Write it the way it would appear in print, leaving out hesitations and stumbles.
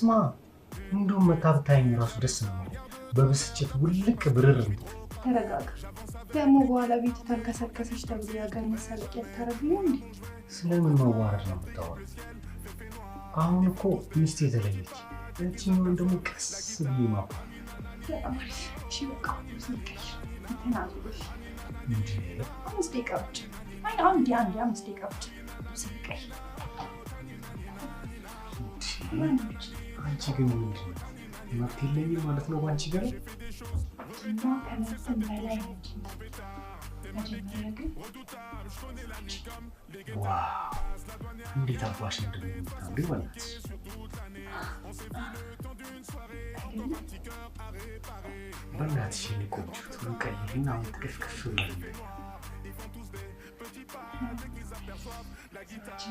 ስማ እንደውም መታብታኝ ራሱ ደስ ነው በብስጭት ውልቅ ብርር ነው ተረጋጋ ደግሞ በኋላ ቤት ተልከሰከሰች ተብሎ ያገር መሳለቅ ያታረግኝ እንዴ ስለምን መዋረድ ነው የምታወራው አሁን እኮ ሚስቴ ተለየች እቺን ደግሞ ቀስ ብዬ ማባ እሺ በቃ ስንከሽ ተናግሮሽ እንዴ አምስት ደቂቃ ብቻ አይ አንድ አምስት ደቂቃ ብቻ ስንከሽ አንቺ ግን ምንድን ነው መብት የለኝም ማለት ነው ባንቺ ጋር እና ከመብትም በላይ ነች መጀመሪያ ግን ዋው እንዴት አባሽ እንደምታምሪ በእናትሽ በእናትሽ የኔ ቆንጆ ቶሎ ቀይሪና አሁን ትቅፍቅፍ ብላለች